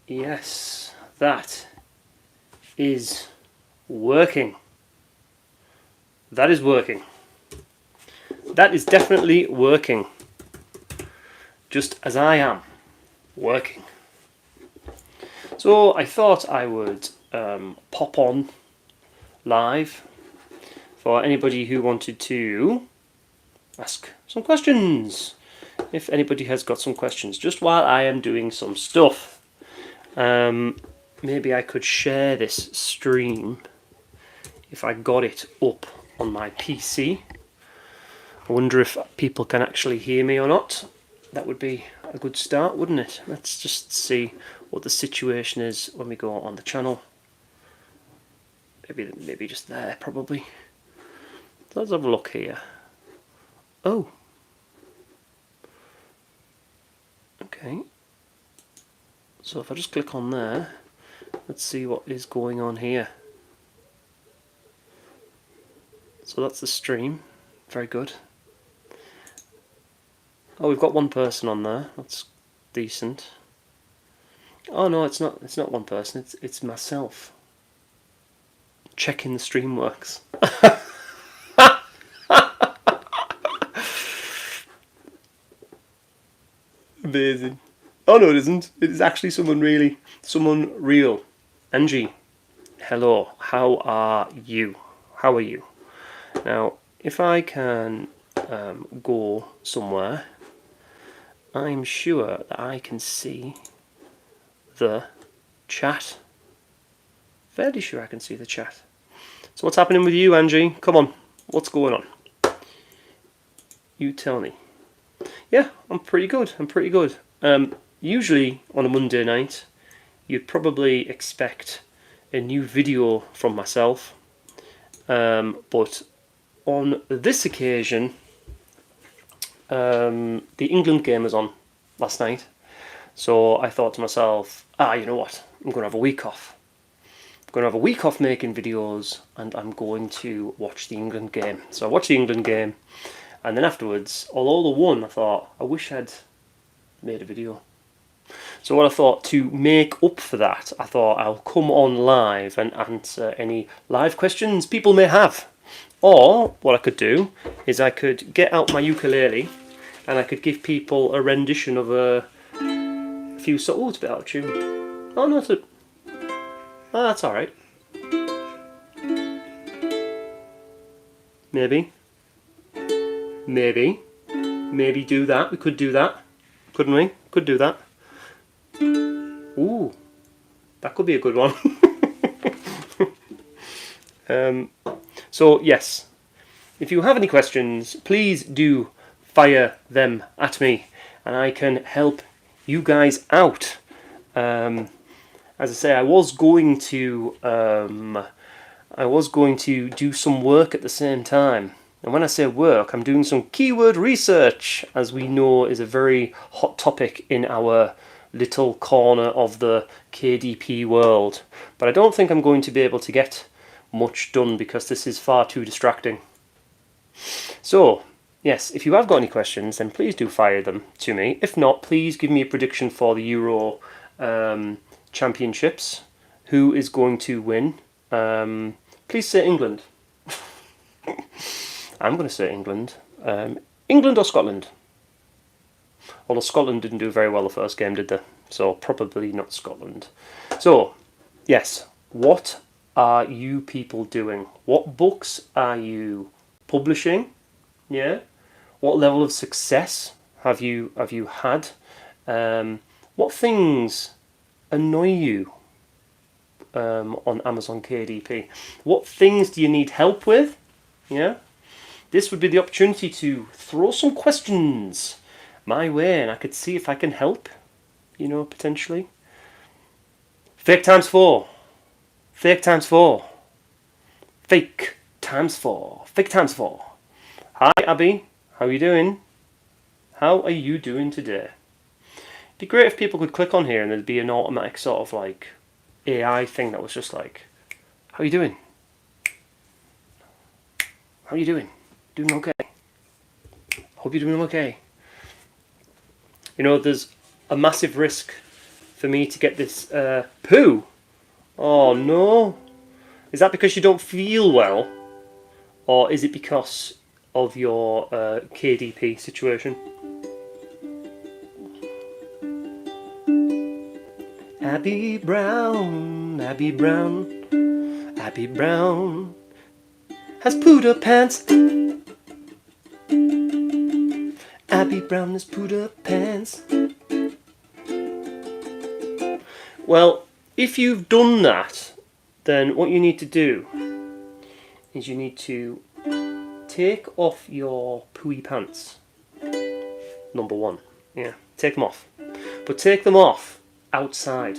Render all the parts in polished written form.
Yes, that is working. That is working. That is definitely working. Just as I am working. So I thought I would pop on live for anybody who wanted to ask some questions. If anybody has got some questions, just while I am doing some stuff. Maybe I could share this stream if I got it up on my PC. I wonder if people can actually hear me or not. That would be a good start, wouldn't it? Let's just see what the situation is when we go on the channel. Maybe just there, probably. Let's have a look here. Oh. Okay. So if I just click on there, let's see what is going on here. So that's the stream. Very good. Oh, we've got one person on there. That's decent. Oh no, it's not. It's not one person. It's myself. Checking the stream works. Amazing. Oh no, it isn't. It is actually someone real. Angie, hello. How are you? How are you? Now, if I can go somewhere, I'm sure that I can see the chat. Fairly sure I can see the chat. So what's happening with you, Angie? Come on, what's going on? You tell me. Yeah, I'm pretty good. Usually on a Monday night, you'd probably expect a new video from myself, but on this occasion, the England game was on last night, so I thought to myself, you know what, I'm going to have a week off. I'm going to have a week off making videos, and I'm going to watch the England game. So I watched the England game, and then afterwards, although they won, I thought, I wish I'd made a video. So what I thought, to make up for that, I thought I'll come on live and answer any live questions people may have. Or what I could do is I could get out my ukulele and I could give people a rendition of a few songs. Oh, it's a bit out of tune. Oh no, that's alright. Maybe do that. We could do that, couldn't we? Could do that. Ooh, that could be a good one. So yes, if you have any questions, please do fire them at me, and I can help you guys out. As I say, I was going to do some work at the same time. And when I say work, I'm doing some keyword research, as we know is a very hot topic in our little corner of the KDP world. But I don't think I'm going to be able to get much done because this is far too distracting. So, yes, if you have got any questions, then please do fire them to me. If not, please give me a prediction for the Euro Championships. Who is going to win? Please say England. I'm going to say England. England or Scotland? Although Scotland didn't do very well the first game, did they? So probably not Scotland. So, yes, what are you people doing? What books are you publishing? Yeah. What level of success have you had? What things annoy you on Amazon KDP? What things do you need help with? Yeah. This would be the opportunity to throw some questions my way, and I could see if I can help, potentially. Fake times 4. Fake times 4. Fake times 4. Fake times 4. Hi, Abby. How are you doing? How are you doing today? It'd be great if people could click on here and there'd be an automatic sort of like AI thing that was just like, how are you doing? How are you doing? Doing okay? Hope you're doing okay. There's a massive risk for me to get this poo. Oh no. Is that because you don't feel well? Or is it because of your KDP situation? Abby Brown, Abby Brown, Abby Brown has pooed her pants. Abby Brown has pooed her pants. Well, if you've done that, then what you need to do is you need to take off your pooey pants. Number one, yeah, take them off. But take them off outside,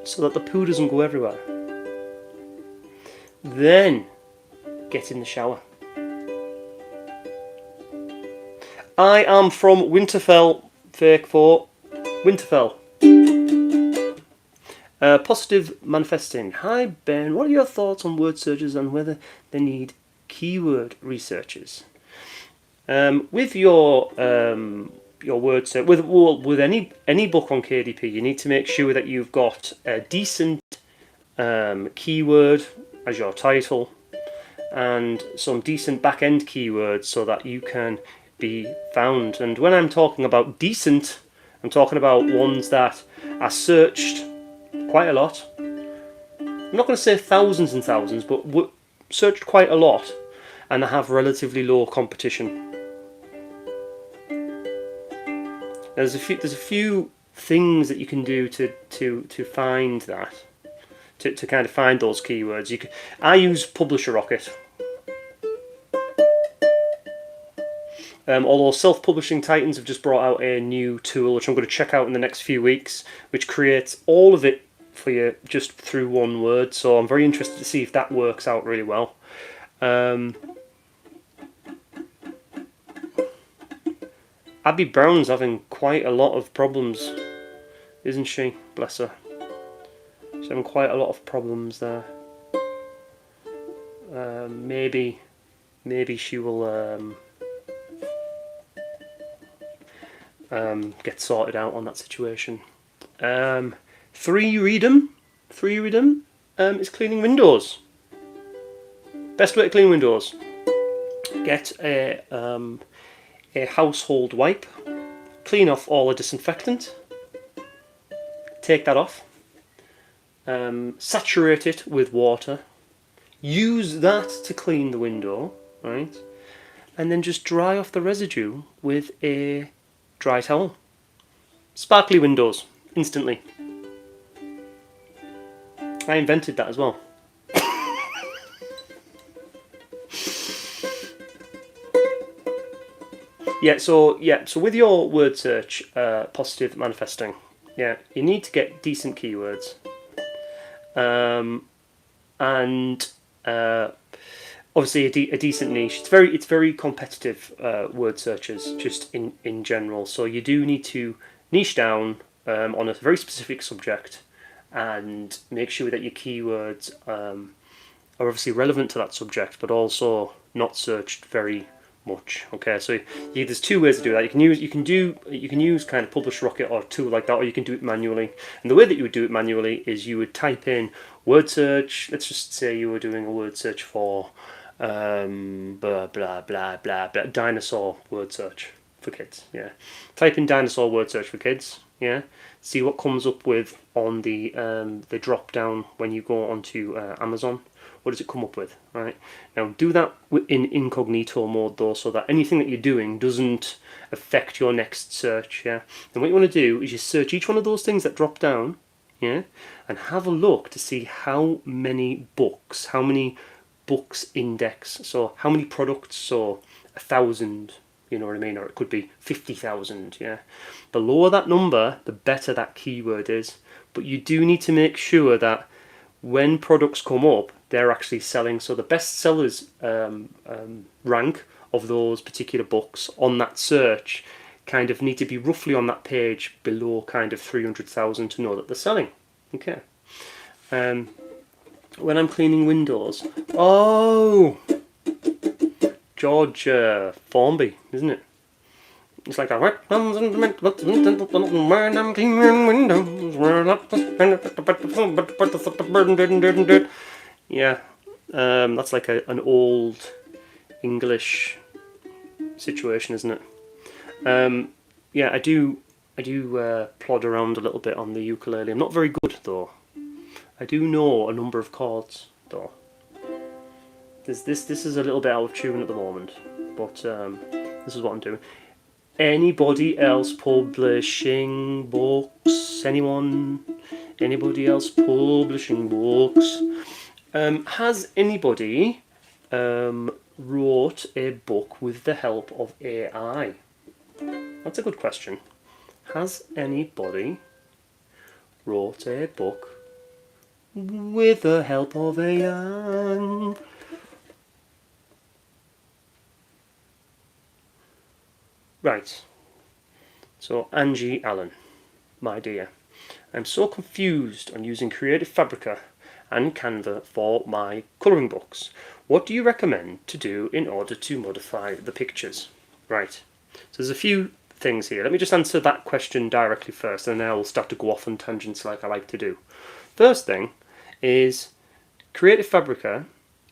so that the poo doesn't go everywhere. Then get in the shower. I am from Winterfell, fake 4. Winterfell. Positive manifesting. Hi Ben, what are your thoughts on word searches and whether they need keyword researches? With your word search, with any book on KDP, you need to make sure that you've got a decent keyword as your title and some decent back-end keywords so that you can be found. And when I'm talking about decent, I'm talking about ones that are searched quite a lot. I'm not going to say thousands and thousands, but searched quite a lot and have relatively low competition. There's a few things that you can do to find that, to kind of find those keywords. I use Publisher Rocket. Although Self-Publishing Titans have just brought out a new tool, which I'm going to check out in the next few weeks, which creates all of it for you just through one word. So I'm very interested to see if that works out really well. Abby Brown's having quite a lot of problems, isn't she? Bless her. She's having quite a lot of problems there. Maybe she will get sorted out on that situation. 3Read'em is cleaning windows. Best way to clean windows: get a household wipe, clean off all the disinfectant, take that off, saturate it with water, use that to clean the window, right? And then just dry off the residue with a dry towel. Sparkly windows, instantly. I invented that as well. So with your word search, positive manifesting, you need to get decent keywords, and obviously a decent niche. It's very competitive, word searches just in general. So you do need to niche down on a very specific subject and make sure that your keywords are obviously relevant to that subject, but also not searched very much. Okay, so there's two ways to do that. You can use kind of Publish Rocket or a tool like that, or you can do it manually. And the way that you would do it manually is you would type in word search. Let's just say you were doing a word search for blah blah blah blah blah dinosaur word search for kids. Yeah, type in dinosaur word search for kids. Yeah, see what comes up with on the drop down when you go onto Amazon. What does it come up with? Right, now do that in incognito mode though, so that anything that you're doing doesn't affect your next search. Yeah, and what you want to do is you search each one of those things that drop down, yeah, and have a look to see how many books index. So how many products? So 1,000. You know what I mean? Or it could be 50,000. Yeah, the lower that number, the better that keyword is. But you do need to make sure that when products come up, they're actually selling. So the best sellers rank of those particular books on that search kind of need to be roughly on that page below kind of 300,000 to know that they're selling. Okay. When I'm cleaning windows, George Formby, isn't it? It's like a yeah. That's like an old English situation, isn't it? Yeah, I do plod around a little bit on the ukulele. I'm not very good though. I do know a number of chords though. This is a little bit out of tune at the moment, but this is what I'm doing. Anybody else publishing books? Anyone? Anybody else publishing books? Has anybody wrote a book with the help of AI? That's a good question. Has anybody wrote a book with the help of AI? Right. So Angie Allen, my dear, I'm so confused on using Creative Fabrica and Canva for my colouring books. What do you recommend to do in order to modify the pictures? Right. So there's a few things here. Let me just answer that question directly first, and then I will start to go off on tangents like I like to do. First thing is Creative Fabrica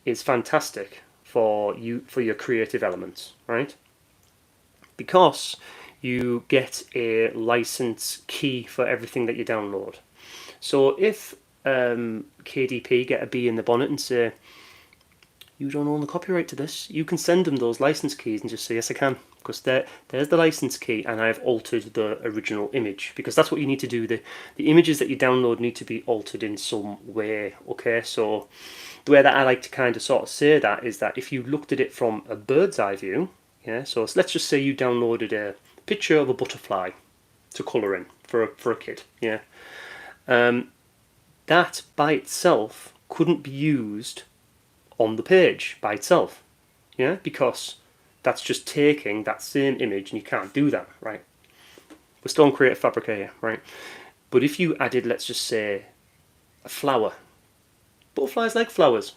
is fantastic for your creative elements, right? Because you get a license key for everything that you download. So if KDP get a bee in the bonnet and say, you don't own the copyright to this, you can send them those license keys and just say, yes I can, because there's the license key and I've altered the original image, because that's what you need to do. The images that you download need to be altered in some way, okay? So the way that I like to kind of sort of say that is that if you looked at it from a bird's eye view, yeah, so let's just say you downloaded a picture of a butterfly to colour in for a kid, yeah. That by itself couldn't be used on the page by itself, yeah, because that's just taking that same image, and you can't do that, right? We're still on Creative Fabrica here, right? But if you added, let's just say, a flower, butterflies like flowers.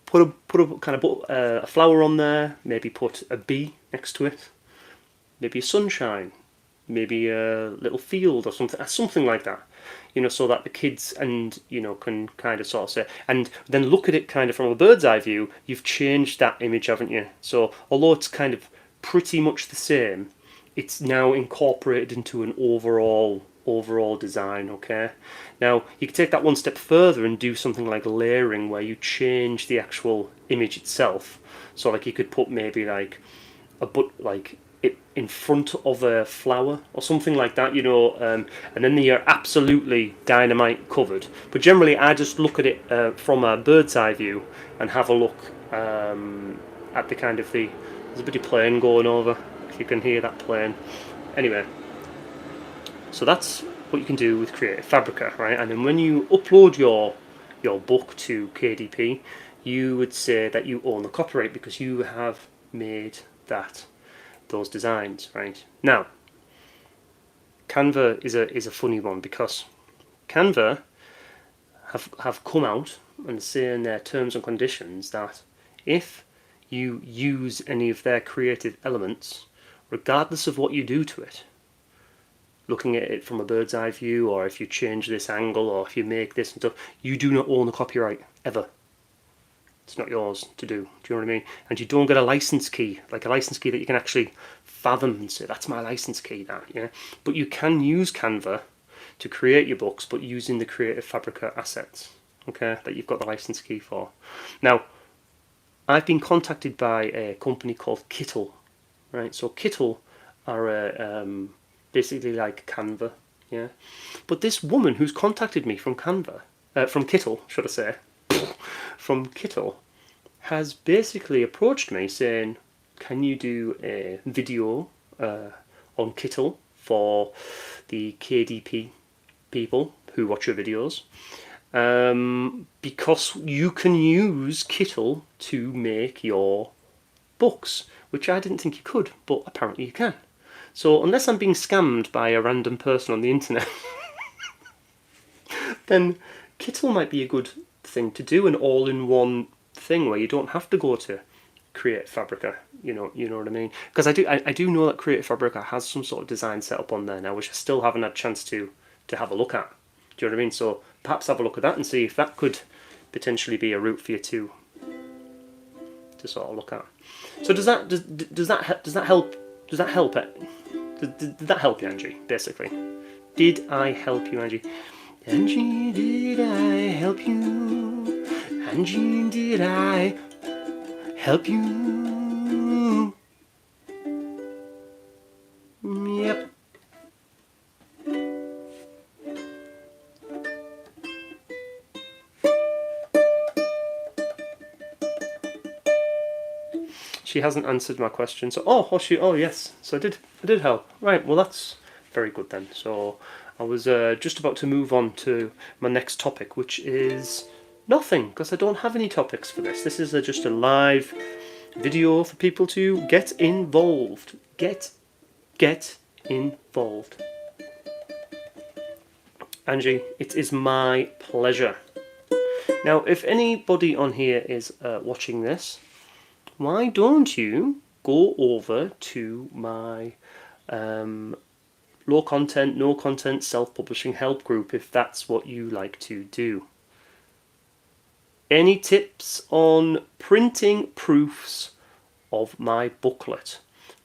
Put a kind of a flower on there. Maybe put a bee next to it. Maybe a sunshine. Maybe a little field or something like that. You know, so that the kids can kind of sort of say, and then look at it kind of from a bird's eye view. You've changed that image, haven't you? So although it's kind of pretty much the same, it's now incorporated into an overall design, okay? Now, you can take that one step further and do something like layering, where you change the actual image itself. So like you could put maybe like it in front of a flower or something like that, and then you're absolutely dynamite covered. But generally I just look at it from a bird's eye view and have a look at the kind of there's a bit of plane going over, if you can hear that plane. Anyway, so that's what you can do with Creative Fabrica, right? And then when you upload your book to KDP, you would say that you own the copyright because you have made those designs, right? Now, Canva is a funny one, because Canva have come out and say in their terms and conditions that if you use any of their creative elements, regardless of what you do to it, looking at it from a bird's eye view, or if you change this angle, or if you make this and stuff, you do not own the copyright, ever. It's not yours to do. Do you know what I mean? And you don't get a license key, like a license key that you can actually fathom and say, that's my license key, that, yeah? But you can use Canva to create your books, but using the Creative Fabrica assets, okay, that you've got the license key for. Now, I've been contacted by a company called Kittle, right? So Kittle are basically like Canva, yeah. But this woman who's contacted me from from Kittle, should I say, from Kittle, has basically approached me saying, can you do a video on Kittle for the KDP people who watch your videos? Because you can use Kittle to make your books, which I didn't think you could, but apparently you can. So unless I'm being scammed by a random person on the internet, then Kittle might be a good thing to do, an all-in-one thing where you don't have to go to Creative Fabrica. You know what I mean? Because I do know that Creative Fabrica has some sort of design set up on there now, which I still haven't had a chance to have a look at. Do you know what I mean? So perhaps have a look at that and see if that could potentially be a route for you to sort of look at. So does that help? Does that help it? Did that help you, Angie? Basically, did I help you, Angie? Angie, did I help you? Angie, did I help you? Yep. She hasn't answered my question. So oh yes. So I did help. Right. Well, that's very good then. So I was just about to move on to my next topic, which is nothing, because I don't have any topics for this. This is just a live video for people to get involved. Get involved. Angie, it is my pleasure. Now, if anybody on here is watching this, why don't you go over to my low content, no content, self-publishing help group if that's what you like to do. Any tips on printing proofs of my booklet?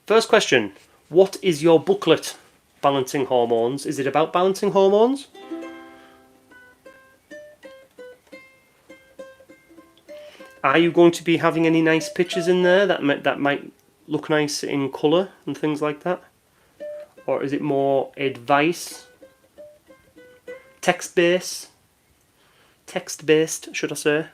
First question, what is your booklet? Balancing hormones. Is it about balancing hormones? Are you going to be having any nice pictures in there that might look nice in colour and things like that? Or is it more advice? Text-based, should I say?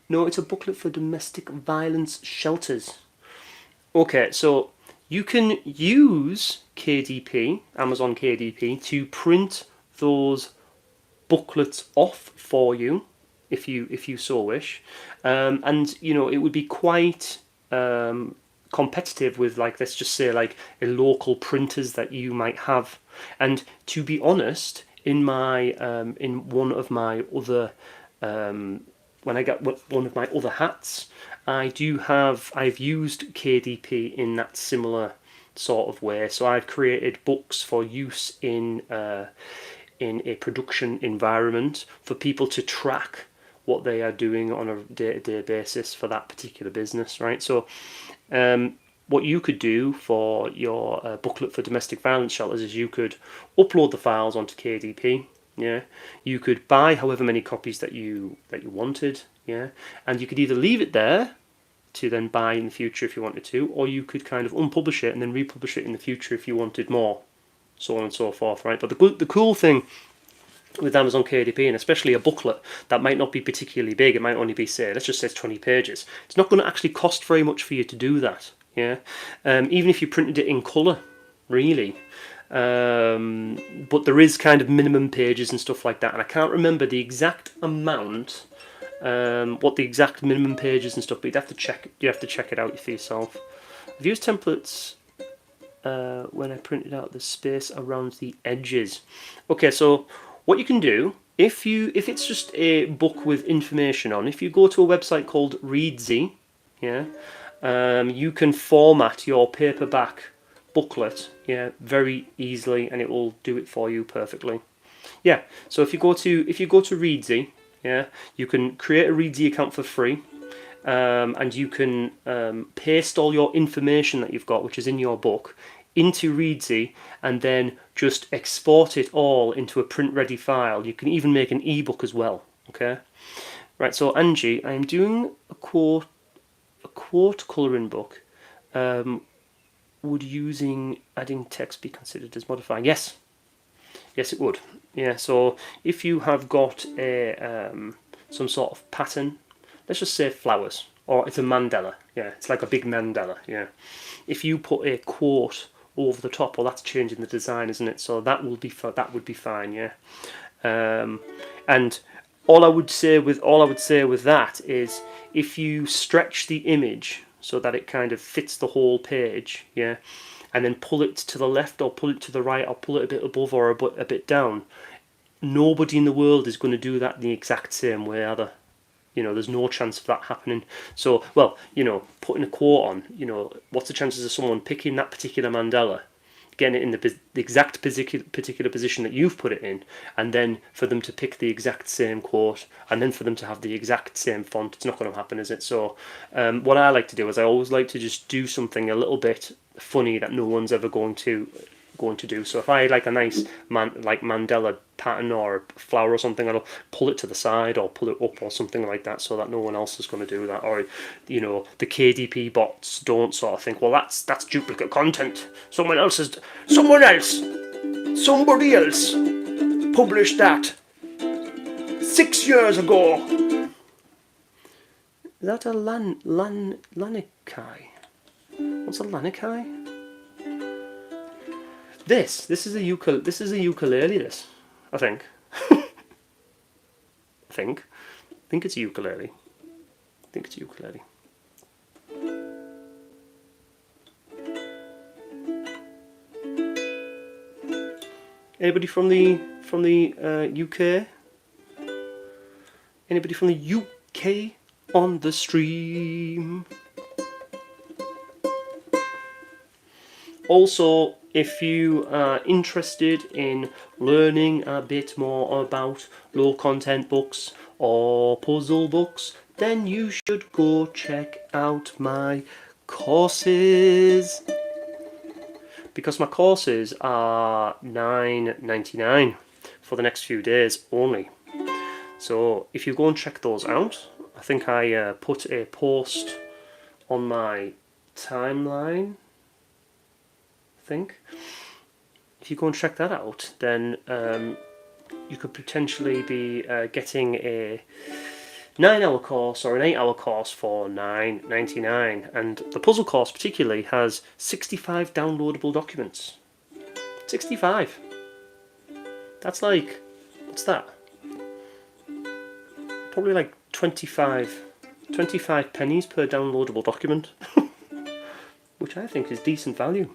No, it's a booklet for domestic violence shelters. Okay, so you can use KDP, Amazon KDP, to print those booklets off for you, if you so wish, and you know it would be quite competitive with, like, let's just say, like a local printers that you might have. And to be honest, in my in one of my other when I get one of my other hats, I've used KDP in that similar sort of way. So I've created books for use in a production environment for people to track what they are doing on a day-to-day basis for that particular business, right? So what you could do for your booklet for domestic violence shelters is you could upload the files onto KDP. Yeah, you could buy however many copies that you wanted. Yeah, and you could either leave it there to then buy in the future if you wanted to, or you could kind of unpublish it and then republish it in the future if you wanted more, so on and so forth, right? But the cool thing with Amazon KDP, and especially a booklet that might not be particularly big, it might only be, say, let's just say 20 pages. It's not going to actually cost very much for you to do that. Yeah, even if you printed it in colour, really. But there is kind of minimum pages and stuff like that, and I can't remember the exact amount, what the exact minimum pages and stuff. But you'd have to check it out for yourself. I've used templates when I printed out the space around the edges. Okay, so what you can do, if it's just a book with information on, if you go to a website called Readsy, yeah, you can format your paperback booklet, yeah, very easily, and it will do it for you perfectly. Yeah, so if you go to Readsy, yeah, you can create a Readsy account for free, and you can paste all your information that you've got, which is in your book, into Readsy, and then just export it all into a print-ready file. You can even make an ebook as well. Okay, right. So Angie, I'm doing a quote colouring book. Would adding text be considered as modifying? Yes, it would. Yeah. So if you have got a some sort of pattern, let's just say flowers, or it's a mandala. Yeah, it's like a big mandala. Yeah. If you put a quote over the top, well, that's changing the design, isn't it? So that would be fine. Yeah. And all I would say with that is, if you stretch the image so that it kind of fits the whole page, yeah, and then pull it to the left or pull it to the right or pull it a bit above or a bit down, nobody in the world is going to do that the exact same way, are they? There's no chance of that happening. So, well, putting a quote on, what's the chances of someone picking that particular Mandela, getting it in the exact particular position that you've put it in, and then for them to pick the exact same quote, and then for them to have the exact same font? It's not going to happen, is it? So, what I like to do is I always like to just do something a little bit funny that no one's ever going to do. So if I like a nice Mandela pattern or a flower or something, I'll pull it to the side or pull it up or something like that, so that no one else is going to do that. Or the KDP bots don't sort of think, well, that's duplicate content. Somebody else published that 6 years ago. Is that a lanikai? What's a lanikai? This is a ukulele. This, I think. I think it's a ukulele. Anybody from the UK? Anybody from the UK on the stream? Also, if you are interested in learning a bit more about low content books or puzzle books, then you should go check out my courses. Because my courses are $9.99 for the next few days only. So if you go and check those out, I think I put a post on my timeline. I think if you go and check that out, then you could potentially be getting a 9-hour course or an 8-hour course for $9.99, and the puzzle course particularly has 65 downloadable documents. 65. That's like, what's that? Probably like 25 pennies per downloadable document, which I think is decent value.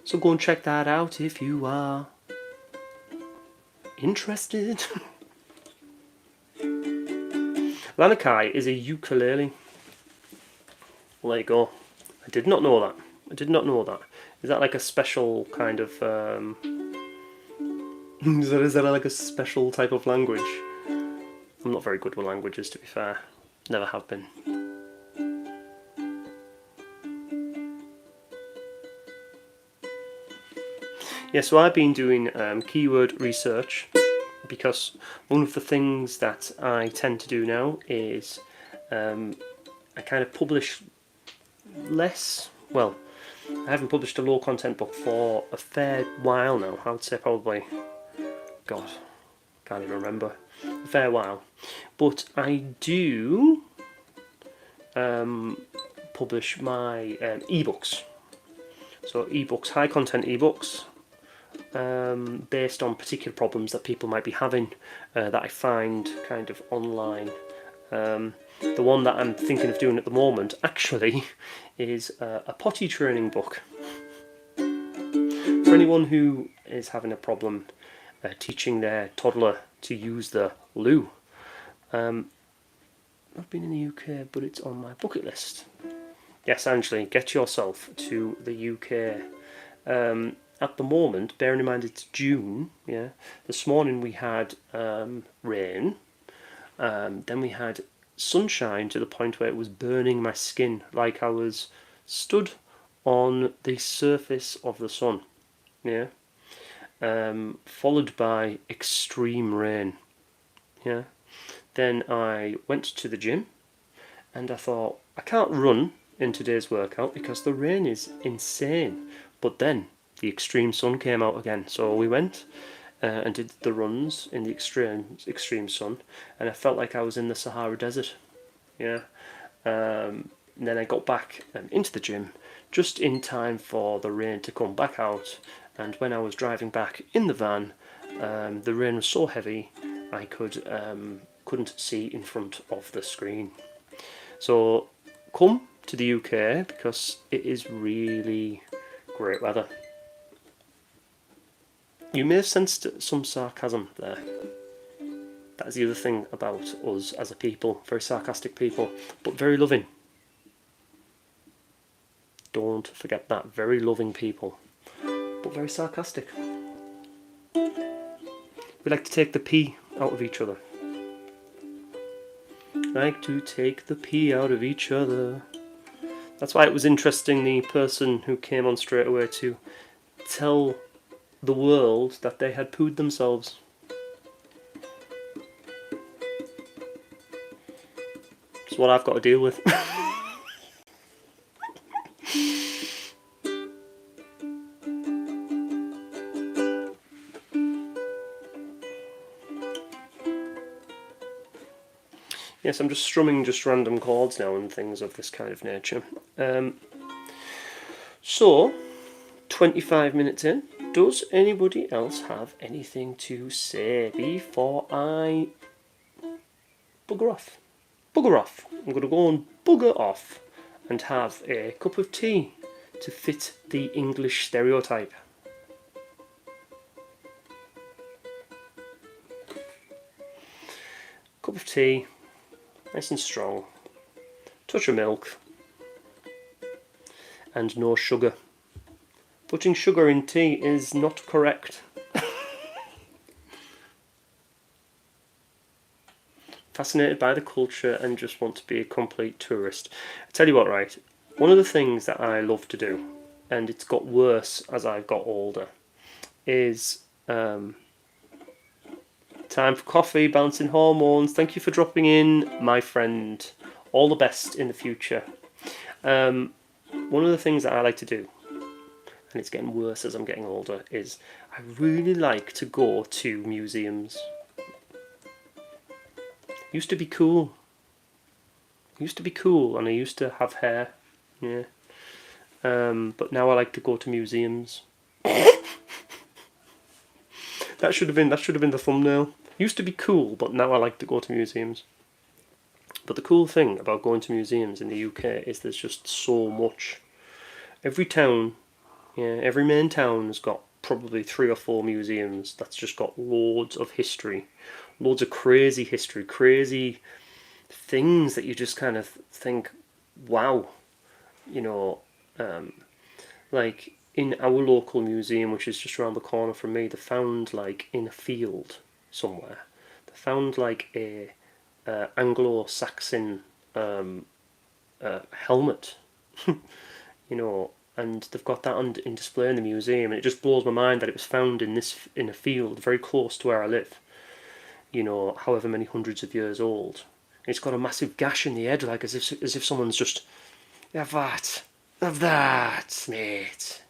So go and check that out if you are interested. Lanikai is a ukulele. Well, there you go. I did not know that. Is that like a special kind of... is that like a special type of language? I'm not very good with languages, to be fair. Never have been. Yeah, so I've been doing keyword research, because one of the things that I tend to do now is I kind of publish less. Well, I haven't published a low content book for a fair while now. I would say probably, God, can't even remember, a fair while. But I do publish my ebooks. So ebooks, high content ebooks, based on particular problems that people might be having that I find kind of online. The one that I'm thinking of doing at the moment actually is a potty training book. For anyone who is having a problem teaching their toddler to use the loo. I've been in the UK, but it's on my bucket list. Yes, Angelie, get yourself to the UK. At the moment, bearing in mind it's June, yeah. This morning we had rain, then we had sunshine to the point where it was burning my skin, like I was stood on the surface of the sun, yeah. Followed by extreme rain, yeah. Then I went to the gym, and I thought, I can't run in today's workout because the rain is insane. But then the extreme sun came out again, so we went and did the runs in the extreme sun, and I felt like I was in the Sahara Desert, yeah. And then I got back into the gym just in time for the rain to come back out, and when I was driving back in the van, the rain was so heavy I couldn't see in front of the screen. So come to the UK because it is really great weather. You may have sensed some sarcasm there. That is the other thing about us as a people. Very sarcastic people, but very loving. Don't forget that. Very loving people, but very sarcastic. We like to take the pee out of each other. Like to take the pee out of each other. That's why it was interesting, the person who came on straight away to tell the world that they had pooed themselves. It's what I've got to deal with. Yes, I'm just strumming just random chords now and things of this kind of nature. So, 25 minutes in. Does anybody else have anything to say before I bugger off? Bugger off. I'm going to go and bugger off and have a cup of tea to fit the English stereotype. Cup of tea, nice and strong, touch of milk, and no sugar. Putting sugar in tea is not correct. Fascinated by the culture and just want to be a complete tourist. I tell you what, right, one of the things that I love to do, and it's got worse as I've got older, is time for coffee, balancing hormones. Thank you for dropping in, my friend. All the best in the future. One of the things that I like to do, and it's getting worse as I'm getting older, is I really like to go to museums. Used to be cool. And I used to have hair. Yeah. But now I like to go to museums. That should have been the thumbnail. Used to be cool, but now I like to go to museums. But the cool thing about going to museums in the UK is there's just so much. Every town, every main town has got probably 3 or 4 museums that's just got loads of history. Loads of crazy history, crazy things that you just kind of think, wow, like in our local museum, which is just around the corner from me, they found like in a field somewhere, they found like a Anglo-Saxon helmet, and they've got that in display in the museum, and it just blows my mind that it was found in a field very close to where I live. However many hundreds of years old. It's got a massive gash in the head, like as if someone's just, have that, mate,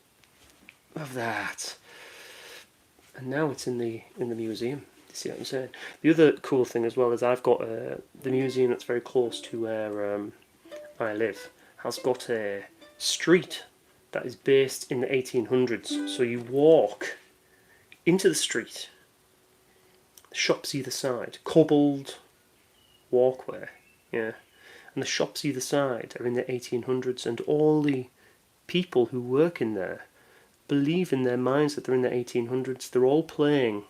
have that. And now it's in the museum. You see what I'm saying? The other cool thing as well is I've got the museum that's very close to where I live has got a street that is based in the 1800s. So you walk into the street. Shops either side, cobbled walkway, and the shops either side are in the 1800s, and all the people who work in there believe in their minds that they're in the 1800s. They're all playing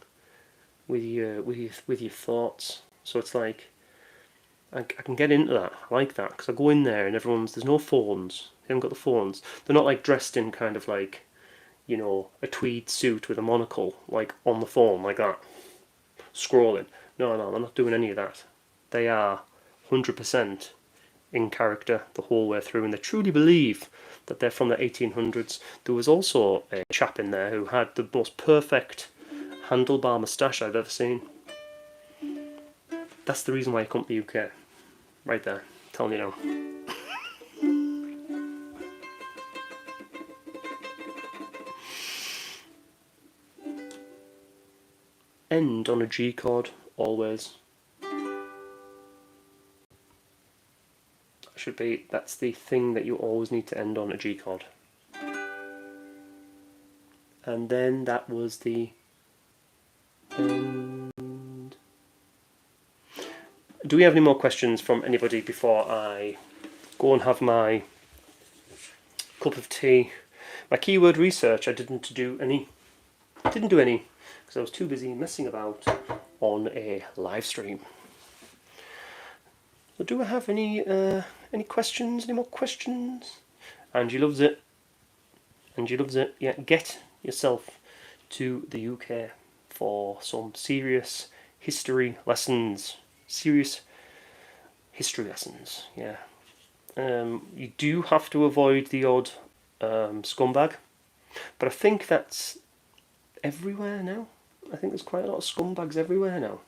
with your thoughts. So it's like I can get into that. I like that because I go in there and there's no phones. They haven't got the phones. They're not like dressed in kind of like a tweed suit with a monocle, like on the phone like that. Scrolling. No, I'm not doing any of that. They are 100% in character the whole way through, and they truly believe that they're from the 1800s. There was also a chap in there who had the most perfect handlebar moustache I've ever seen. That's the reason why I come to the UK. Right there. I'm telling you now. End on a G chord, always. That's the thing that you always need to end on, a G chord. And then that was the end. Do we have any more questions from anybody before I go and have my cup of tea? My keyword research, I didn't do any. because I was too busy messing about on a live stream. So do I have any questions? Any more questions? Angie loves it. Angie loves it. Yeah, get yourself to the UK for some serious history lessons. Serious history lessons, yeah. You do have to avoid the odd scumbag, but I think that's everywhere now. I think there's quite a lot of scumbags everywhere now.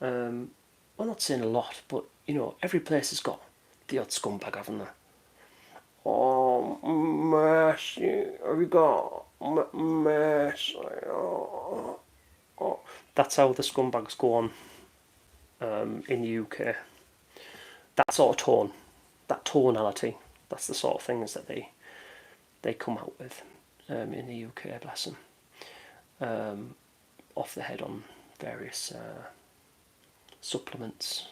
I'm not saying a lot, but you know, every place has got the odd scumbag, haven't they? Oh, mercy, have you got mercy? Oh. That's how the scumbags go on in the UK. That sort of tone, that tonality, that's the sort of things that they come out with in the UK, bless them. Off the head on various supplements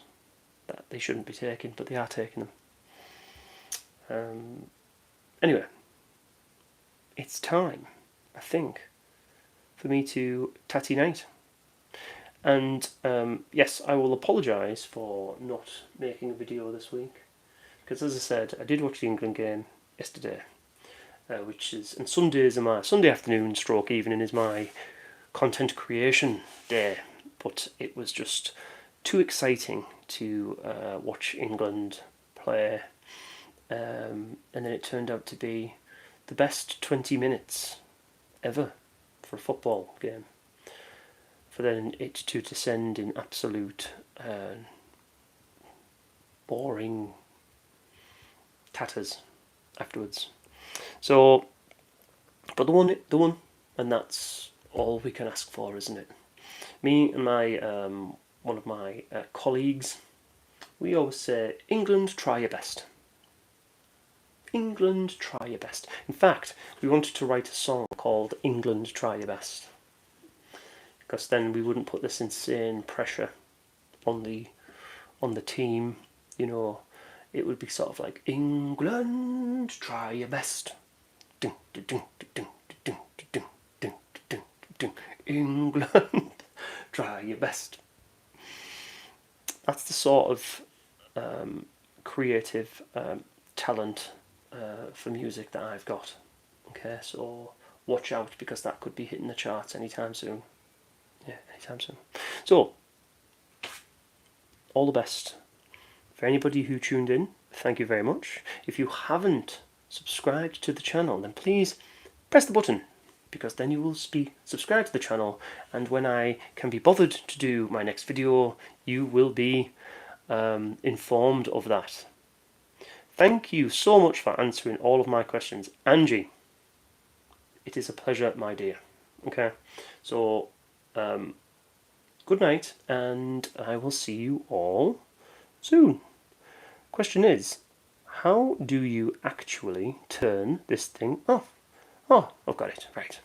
that they shouldn't be taking, but they are taking them. Anyway, it's time, I think, for me to tatty night. And yes, I will apologise for not making a video this week, because as I said, I did watch the England game yesterday, and Sunday afternoon stroke evening is my content creation day, but it was just too exciting to watch England play, and then it turned out to be the best 20 minutes ever for a football game, for then it to descend in absolute boring tatters afterwards. So, but the one, and that's all we can ask for, isn't it? Me and my one of my colleagues, we always say, England, try your best. England, try your best. In fact, we wanted to write a song called England, Try Your Best, because then we wouldn't put this insane pressure on the team. You know, it would be sort of like, England, try your best. Ding, ding, ding, ding, ding, ding, ding, ding, ding. England, try your best. That's the sort of creative talent for music that I've got. Okay, so watch out, because that could be hitting the charts anytime soon. Yeah, anytime soon. So, all the best for anybody who tuned in. Thank you very much. If you haven't subscribed to the channel, then please press the button, because then you will be subscribed to the channel, and when I can be bothered to do my next video, you will be informed of that. Thank you so much for answering all of my questions, Angie. It is a pleasure, my dear. Okay, so good night, and I will see you all soon. Question is, how do you actually turn this thing off? Oh, I've got it, right.